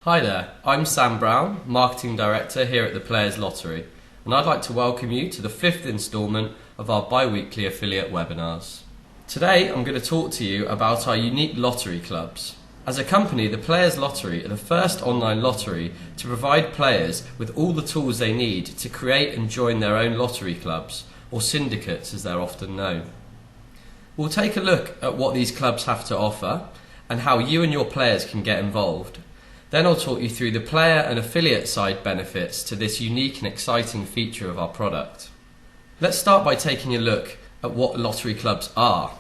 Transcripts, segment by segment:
Hi there, I'm Sam Brown, Marketing Director here at the Players Lottery, and I'd like to welcome you to the 5th instalment of our bi-weekly affiliate webinars. Today I'm going to talk to you about our unique lottery clubs. As a company, the Players Lottery are the first online lottery to provide players with all the tools they need to create and join their own lottery clubs, or syndicates as they're often known. We'll take a look at what these clubs have to offer and how you and your players can get involved. Then I'll talk you through the player and affiliate side benefits to this unique and exciting feature of our product. Let's start by taking a look at what lottery clubs are.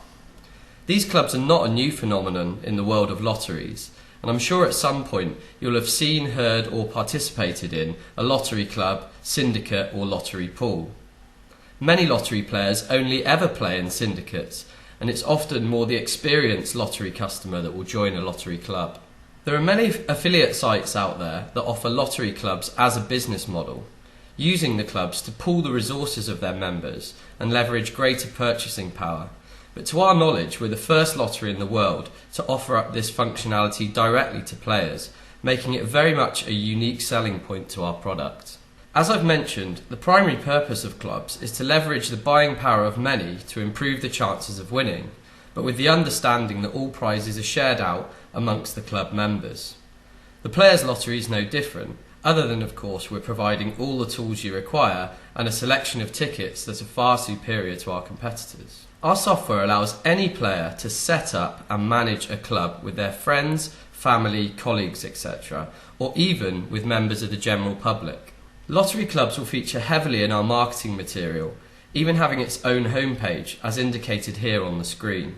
These clubs are not a new phenomenon in the world of lotteries, and I'm sure at some point you'll have seen, heard or participated in a lottery club, syndicate or lottery pool. Many lottery players only ever play in syndicates, and it's often more the experienced lottery customer that will join a lottery club. There are many affiliate sites out there that offer lottery clubs as a business model, using the clubs to pool the resources of their members and leverage greater purchasing power. But to our knowledge, we're the first lottery in the world to offer up this functionality directly to players, making it very much a unique selling point to our product. As I've mentioned, the primary purpose of clubs is to leverage the buying power of many to improve the chances of winning, but with the understanding that all prizes are shared out amongst the club members. The Players Lottery is no different, other than of course we're providing all the tools you require and a selection of tickets that are far superior to our competitors. Our software allows any player to set up and manage a club with their friends, family, colleagues, etc., or even with members of the general public. Lottery clubs will feature heavily in our marketing material, even having its own homepage as indicated here on the screen.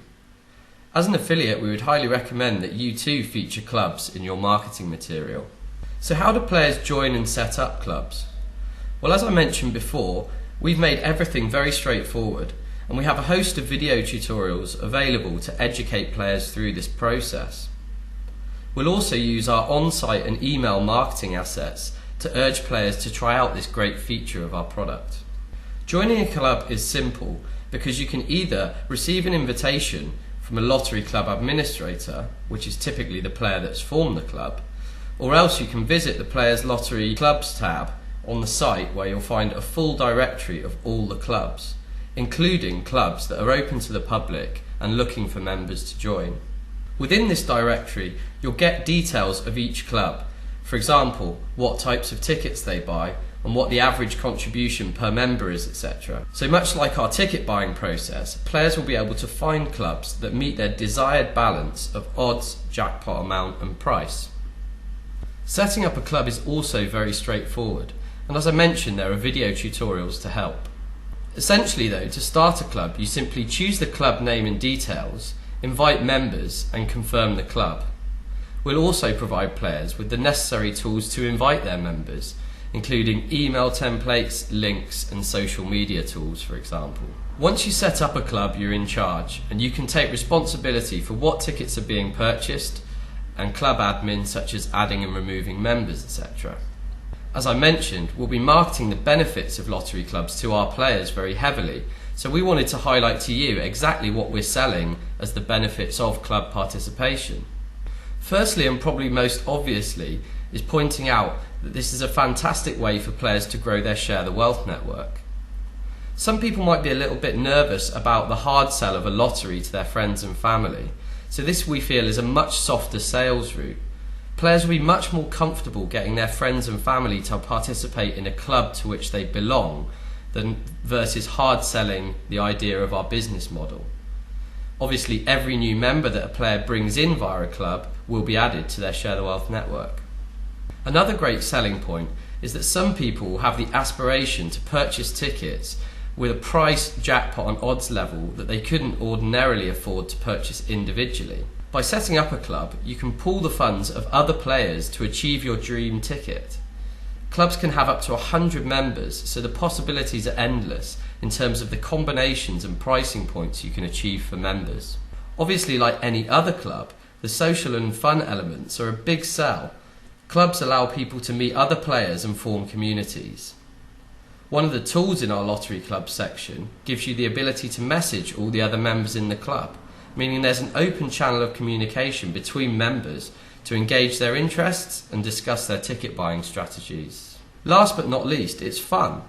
As an affiliate, we would highly recommend that you too feature clubs in your marketing material. So how do players join and set up clubs? Well, as I mentioned before, we've made everything very straightforward, and we have a host of video tutorials available to educate players through this process. We'll also use our on-site and email marketing assets to urge players to try out this great feature of our product. Joining a club is simple because you can either receive an invitation from a lottery club administrator, which is typically the player that's formed the club, or else you can visit the Players Lottery Clubs tab on the site where you'll find a full directory of all the clubs, including clubs that are open to the public and looking for members to join. Within this directory, you'll get details of each club, for example, what types of tickets they buy and what the average contribution per member is, etc. So much like our ticket buying process, players will be able to find clubs that meet their desired balance of odds, jackpot amount and price. Setting up a club is also very straightforward, and as I mentioned, there are video tutorials to help. Essentially though, to start a club, you simply choose the club name and details, invite members and confirm the club. We'll also provide players with the necessary tools to invite their members, including email templates, links and social media tools, for example. Once you set up a club, you're in charge and you can take responsibility for what tickets are being purchased and club admin such as adding and removing members, etc. As I mentioned, we'll be marketing the benefits of lottery clubs to our players very heavily, so we wanted to highlight to you exactly what we're selling as the benefits of club participation. Firstly, and probably most obviously, is pointing out that this is a fantastic way for players to grow their Share the Wealth network. Some people might be a little bit nervous about the hard sell of a lottery to their friends and family, so this we feel is a much softer sales route. Players will be much more comfortable getting their friends and family to participate in a club to which they belong than versus hard selling the idea of our business model. Obviously, every new member that a player brings in via a club will be added to their Share the Wealth network. Another great selling point is that some people will have the aspiration to purchase tickets with a price, jackpot and odds level that they couldn't ordinarily afford to purchase individually. By setting up a club, you can pool the funds of other players to achieve your dream ticket. Clubs can have up to 100 members, so the possibilities are endless in terms of the combinations and pricing points you can achieve for members. Obviously, like any other club, the social and fun elements are a big sell. Clubs allow people to meet other players and form communities. One of the tools in our lottery club section gives you the ability to message all the other members in the club, meaning there's an open channel of communication between members to engage their interests and discuss their ticket buying strategies. Last but not least, it's fun.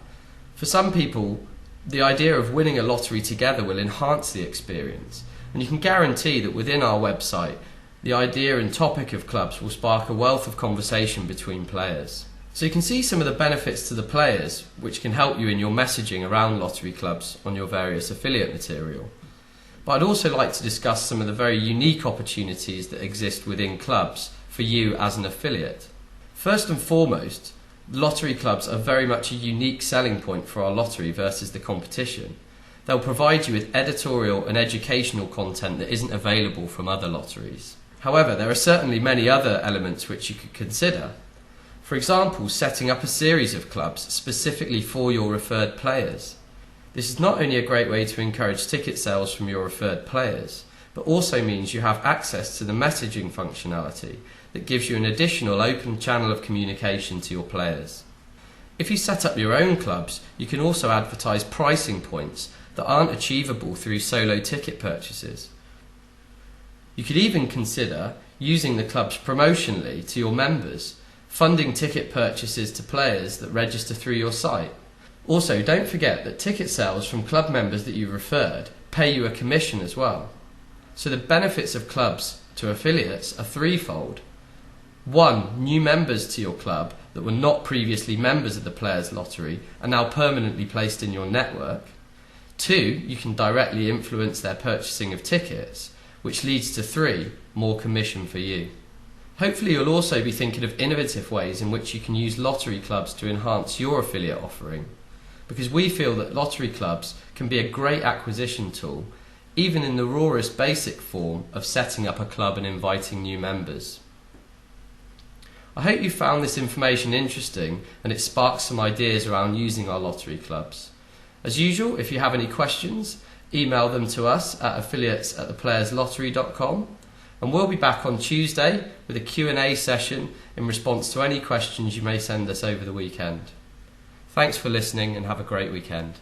For some people, the idea of winning a lottery together will enhance the experience, and you can guarantee that within our website, the idea and topic of clubs will spark a wealth of conversation between players. So you can see some of the benefits to the players which can help you in your messaging around lottery clubs on your various affiliate material. But I'd also like to discuss some of the very unique opportunities that exist within clubs for you as an affiliate. First and foremost, lottery clubs are very much a unique selling point for our lottery versus the competition. They'll provide you with editorial and educational content that isn't available from other lotteries. However, there are certainly many other elements which you could consider. For example, setting up a series of clubs specifically for your referred players. This is not only a great way to encourage ticket sales from your referred players, but also means you have access to the messaging functionality that gives you an additional open channel of communication to your players. If you set up your own clubs, you can also advertise pricing points that aren't achievable through solo ticket purchases. You could even consider using the clubs promotionally to your members, funding ticket purchases to players that register through your site. Also, don't forget that ticket sales from club members that you've referred pay you a commission as well. So the benefits of clubs to affiliates are threefold. 1. New members to your club that were not previously members of the Players Lottery are now permanently placed in your network. 2. You can directly influence their purchasing of tickets, which leads to 3. More commission for you. Hopefully you'll also be thinking of innovative ways in which you can use lottery clubs to enhance your affiliate offering, because we feel that lottery clubs can be a great acquisition tool, even in the rawest basic form of setting up a club and inviting new members. I hope you found this information interesting and it sparks some ideas around using our lottery clubs. As usual, if you have any questions, email them to us at affiliates@theplayerslottery.com. And we'll be back on Tuesday with a Q&A session in response to any questions you may send us over the weekend. Thanks for listening and have a great weekend.